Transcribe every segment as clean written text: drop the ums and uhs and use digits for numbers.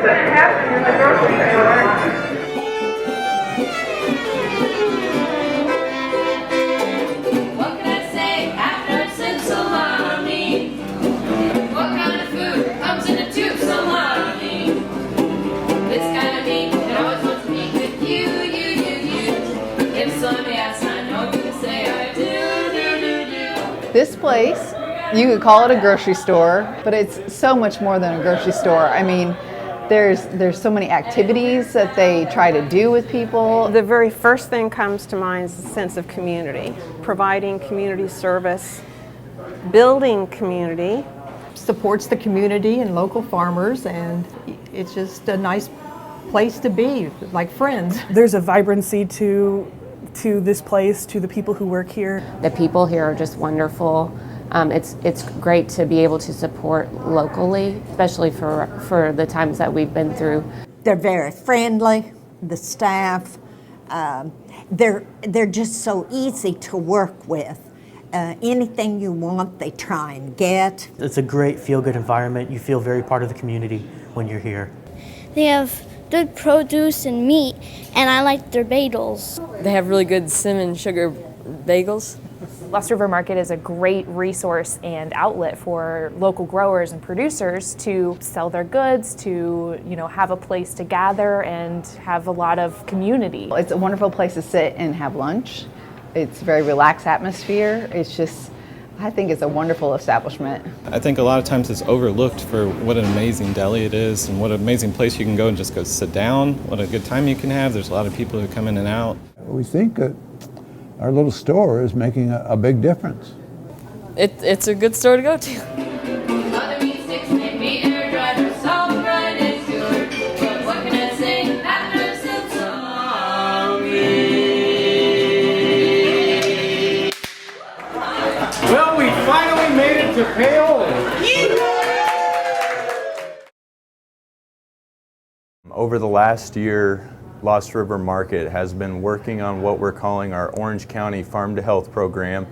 sitting happen in the grocery store. What can I say after since salami? What kind of food comes in a tube salami? This kind of meat that always wants to meet with you. If somebody asks, I know you can say I do. This place, you could call it a grocery store, but it's so much more than a grocery store. I mean, there's so many activities that they try to do with people. The very first thing comes to mind is the sense of community, providing community service, building community. Supports the community and local farmers, and it's just a nice place to be, like friends. There's a vibrancy to this place, to the people who work here. The people here are just wonderful. It's great to be able to support locally, especially for the times that we've been through. They're very friendly, the staff. They're just so easy to work with. Anything you want, they try and get. It's a great feel-good environment. You feel very part of the community when you're here. They have good produce and meat, and I like their bagels. They have really good cinnamon sugar bagels. Lost River Market is a great resource and outlet for local growers and producers to sell their goods, to have a place to gather and have a lot of community. It's a wonderful place to sit and have lunch. It's a very relaxed atmosphere. It's just, I think it's a wonderful establishment. I think a lot of times it's overlooked for what an amazing deli it is and what an amazing place you can go and just go sit down, what a good time you can have. There's a lot of people who come in and out. We think that our little store is making a big difference. It's a good store to go to. Mother meat sticks make me air dried or salt fried is good. But what can I say after since salami? Well, we finally made it to Paola. Over the last year, Lost River Market has been working on what we're calling our Orange County Farm to Health program.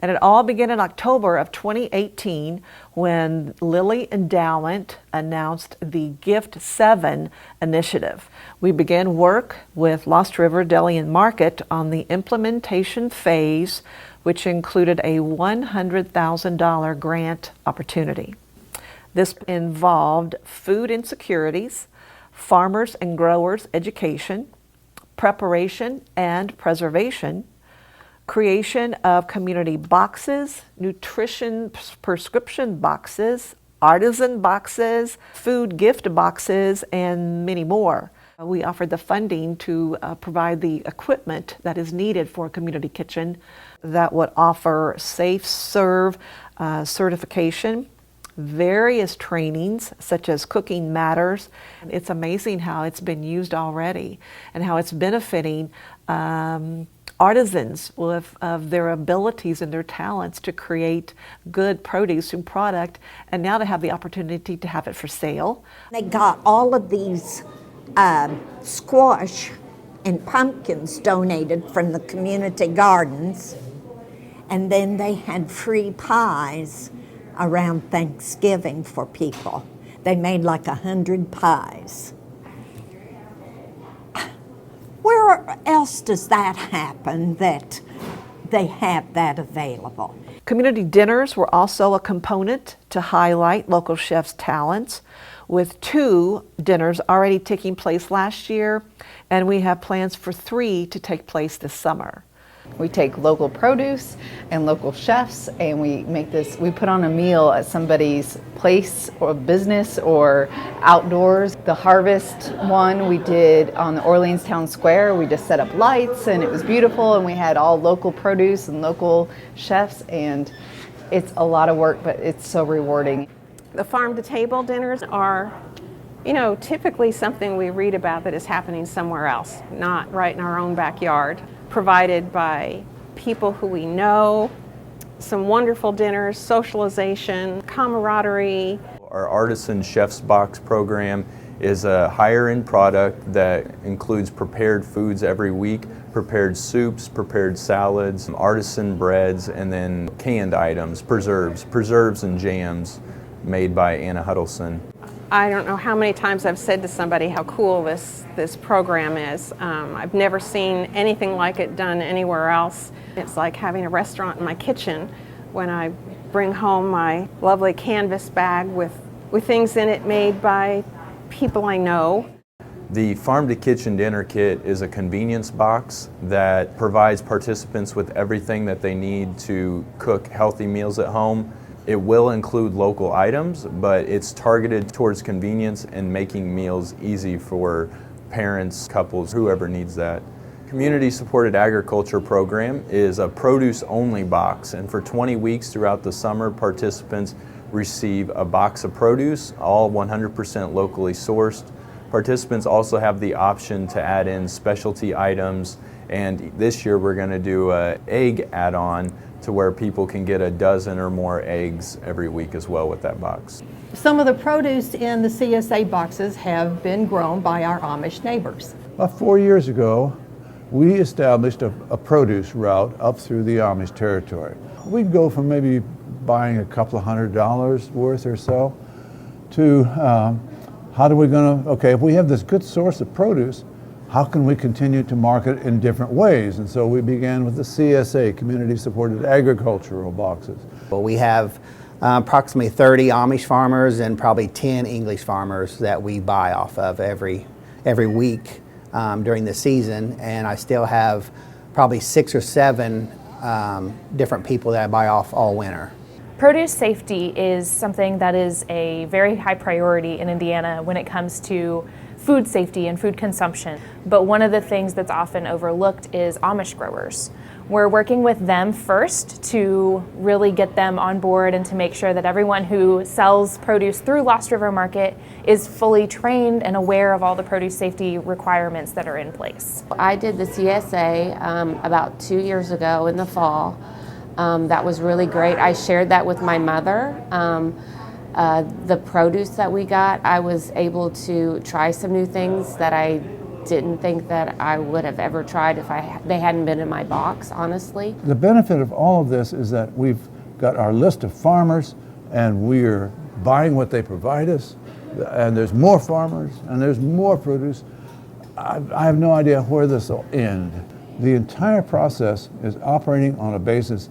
And it all began in October of 2018 when Lilly Endowment announced the Gift 7 initiative. We began work with Lost River Deli and Market on the implementation phase, which included a $100,000 grant opportunity. This involved food insecurities, farmers and growers education, preparation and preservation, creation of community boxes, nutrition prescription boxes, artisan boxes, food gift boxes, and many more. We offered the funding to provide the equipment that is needed for a community kitchen that would offer safe serve certification, various trainings such as Cooking Matters. It's amazing how it's been used already and how it's benefiting artisans of their abilities and their talents to create good produce and product, and now to have the opportunity to have it for sale. They got all of these squash and pumpkins donated from the community gardens, and then they had free pies around Thanksgiving for people. They made like 100 pies. Where else does that happen that they have that available? Community dinners were also a component to highlight local chefs' talents, with 2 dinners already taking place last year, and we have plans for 3 to take place this summer. We take local produce and local chefs, and we put on a meal at somebody's place or business or outdoors. The harvest one we did on the Orleans Town Square. We just set up lights and it was beautiful, and we had all local produce and local chefs, and it's a lot of work, but it's so rewarding. The farm-to-table dinners are, typically something we read about that is happening somewhere else, not right in our own backyard. Provided by people who we know, some wonderful dinners, socialization, camaraderie. Our Artisan Chef's Box program is a higher-end product that includes prepared foods every week, prepared soups, prepared salads, artisan breads, and then canned items, preserves and jams made by Anna Huddleston. I don't know how many times I've said to somebody how cool this program is. I've never seen anything like it done anywhere else. It's like having a restaurant in my kitchen when I bring home my lovely canvas bag with things in it made by people I know. The Farm to Kitchen Dinner Kit is a convenience box that provides participants with everything that they need to cook healthy meals at home. It will include local items, but it's targeted towards convenience and making meals easy for parents, couples, whoever needs that. Community Supported Agriculture Program is a produce-only box, and for 20 weeks throughout the summer, participants receive a box of produce, all 100% locally sourced. Participants also have the option to add in specialty items, and this year we're going to do an egg add-on to where people can get a dozen or more eggs every week as well with that box. Some of the produce in the CSA boxes have been grown by our Amish neighbors. About 4 years ago, we established a produce route up through the Amish territory. We'd go from maybe buying a couple of $100 worth or so to how are we going to, okay, if we have this good source of produce, how can we continue to market in different ways? And so we began with the CSA, Community Supported Agricultural Boxes. Well, we have approximately 30 Amish farmers and probably 10 English farmers that we buy off of every week during the season, and I still have probably 6 or 7 different people that I buy off all winter. Produce safety is something that is a very high priority in Indiana when it comes to food safety and food consumption. But one of the things that's often overlooked is Amish growers. We're working with them first to really get them on board and to make sure that everyone who sells produce through Lost River Market is fully trained and aware of all the produce safety requirements that are in place. I did the CSA about 2 years ago in the fall. That was really great. I shared that with my mother. The produce that we got, I was able to try some new things that I didn't think that I would have ever tried if they hadn't been in my box, honestly. The benefit of all of this is that we've got our list of farmers and we're buying what they provide us, and there's more farmers and there's more produce. I have no idea where this will end. The entire process is operating on a basis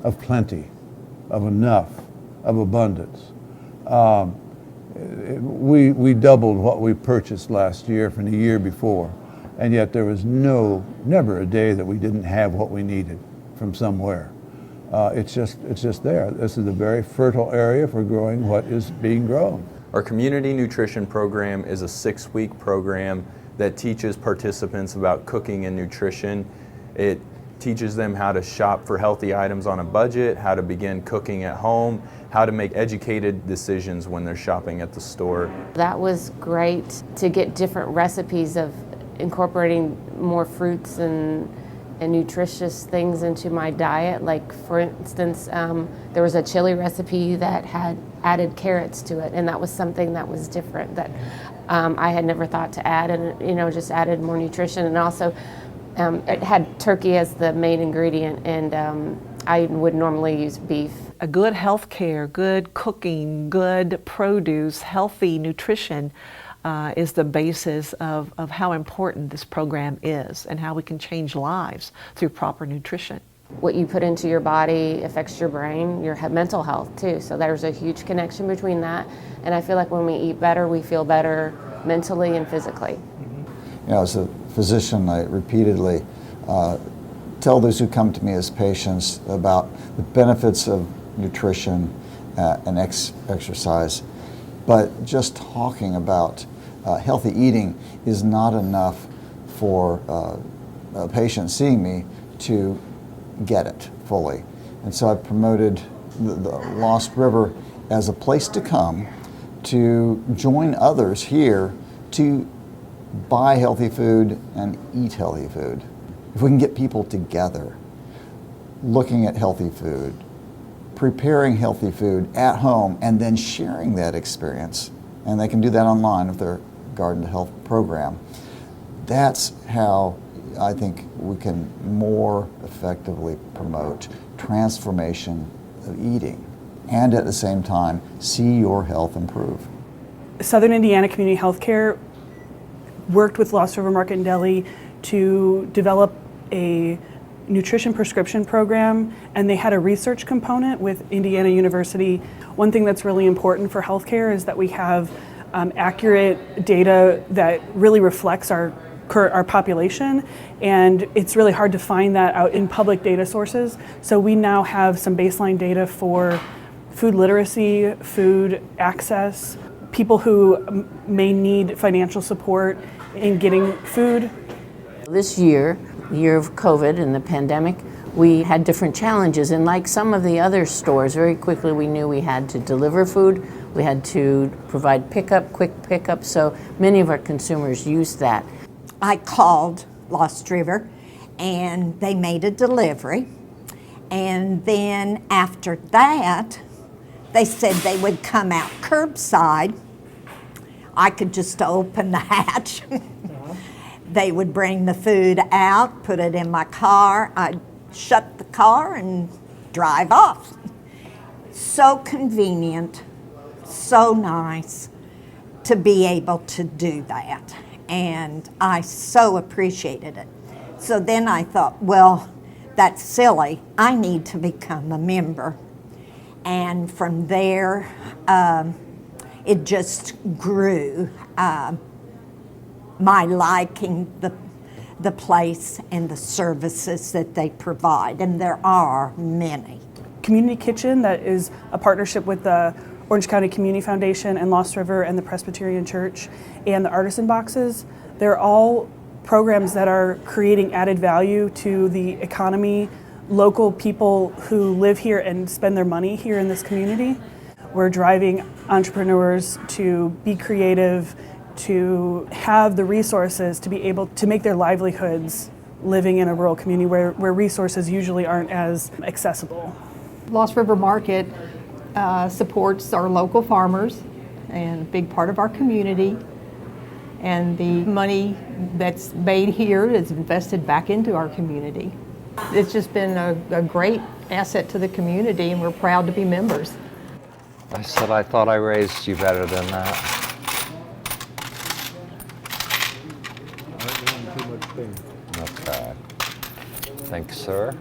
of plenty, of enough, of abundance. We doubled what we purchased last year from the year before, and yet there was never a day that we didn't have what we needed from somewhere. It's just there. This is a very fertile area for growing what is being grown. Our community nutrition program is a 6-week program that teaches participants about cooking and nutrition. It teaches them how to shop for healthy items on a budget, how to begin cooking at home, how to make educated decisions when they're shopping at the store. That was great to get different recipes of incorporating more fruits and nutritious things into my diet. Like, for instance, there was a chili recipe that had added carrots to it, and that was something that was different that I had never thought to add, and just added more nutrition. And also it had turkey as the main ingredient, and I would normally use beef. A good health care, good cooking, good produce, healthy nutrition is the basis of how important this program is and how we can change lives through proper nutrition. What you put into your body affects your brain, your mental health too. So there's a huge connection between that. And I feel like when we eat better, we feel better mentally and physically. As a physician, I repeatedly tell those who come to me as patients about the benefits of nutrition and exercise. But just talking about healthy eating is not enough for a patient seeing me to get it fully. And so I've promoted the Lost River as a place to come to join others here to buy healthy food and eat healthy food. If we can get people together looking at healthy food, preparing healthy food at home, and then sharing that experience, and they can do that online with their Garden to Health program, that's how I think we can more effectively promote transformation of eating and at the same time see your health improve. Southern Indiana Community Healthcare worked with Lost River Market and Deli to develop a nutrition prescription program, and they had a research component with Indiana University. One thing that's really important for healthcare is that we have accurate data that really reflects our population, and it's really hard to find that out in public data sources. So we now have some baseline data for food literacy, food access, people who may need financial support in getting food. This year, the year of COVID and the pandemic, we had different challenges, and like some of the other stores, very quickly we knew we had to deliver food, we had to provide pickup, quick pickup, so many of our consumers used that. I called Lost River and they made a delivery, and then after that they said they would come out curbside. I could just open the hatch. They would bring the food out, put it in my car, I'd shut the car and drive off. So convenient, so nice to be able to do that, and I so appreciated it. So then I thought, well, that's silly, I need to become a member. And from there, it just grew. My liking the place and the services that they provide, and there are many. Community Kitchen, that is a partnership with the Orange County Community Foundation and Lost River and the Presbyterian Church, and the Artisan Boxes, they're all programs that are creating added value to the economy, local people who live here and spend their money here in this community. We're driving entrepreneurs to be creative, to have the resources to be able to make their livelihoods living in a rural community where resources usually aren't as accessible. Lost River Market supports our local farmers and a big part of our community, and the money that's made here is invested back into our community. It's just been a great asset to the community, and we're proud to be members. I said I thought I raised you better than that. Okay. Thanks, sir.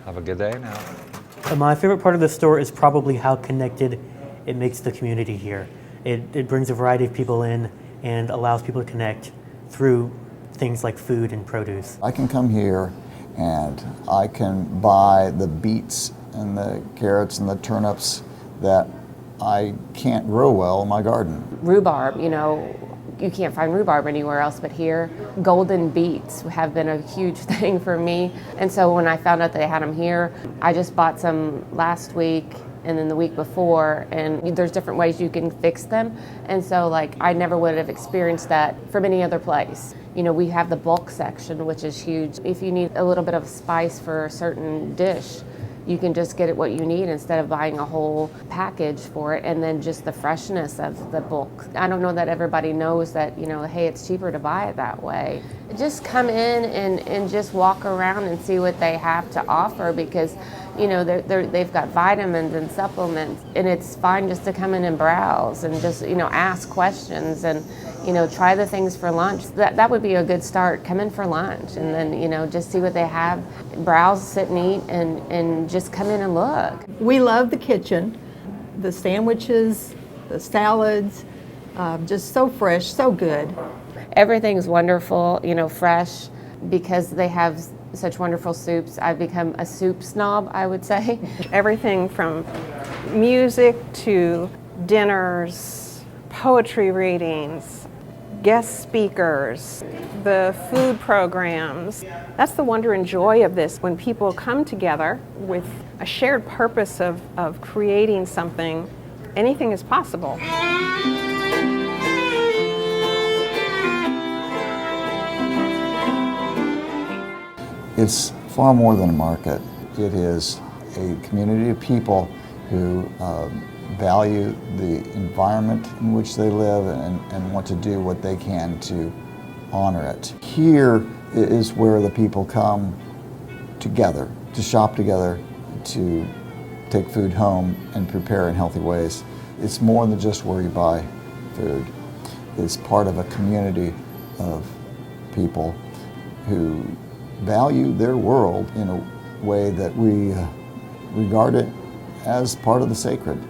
Have a good day now. My favorite part of the store is probably how connected it makes the community here. It brings a variety of people in and allows people to connect through things like food and produce. I can come here and I can buy the beets and the carrots and the turnips that I can't grow well in my garden. Rhubarb, you can't find rhubarb anywhere else but here. Golden beets have been a huge thing for me. And so when I found out they had them here, I just bought some last week and then the week before, and there's different ways you can fix them. And so I never would have experienced that from any other place. We have the bulk section, which is huge. If you need a little bit of spice for a certain dish, you can just get it what you need instead of buying a whole package for it, and then just the freshness of the bulk. I don't know that everybody knows that, hey, it's cheaper to buy it that way. Just come in and just walk around and see what they have to offer, because they've got vitamins and supplements, and it's fine just to come in and browse and just ask questions and try the things for lunch. That would be a good start. Come in for lunch and then just see what they have, browse, sit and eat, and just come in and look. We love the kitchen, the sandwiches, the salads, just so fresh, so good. Everything's wonderful, fresh, because they have such wonderful soups. I've become a soup snob, I would say. Everything from music to dinners, poetry readings, guest speakers, the food programs. That's the wonder and joy of this, when people come together with a shared purpose of creating something, anything is possible. It's far more than a market. It is a community of people who value the environment in which they live and want to do what they can to honor it. Here is where the people come together, to shop together, to take food home and prepare in healthy ways. It's more than just where you buy food is part of a community of people who value their world in a way that we regard it as part of the sacred.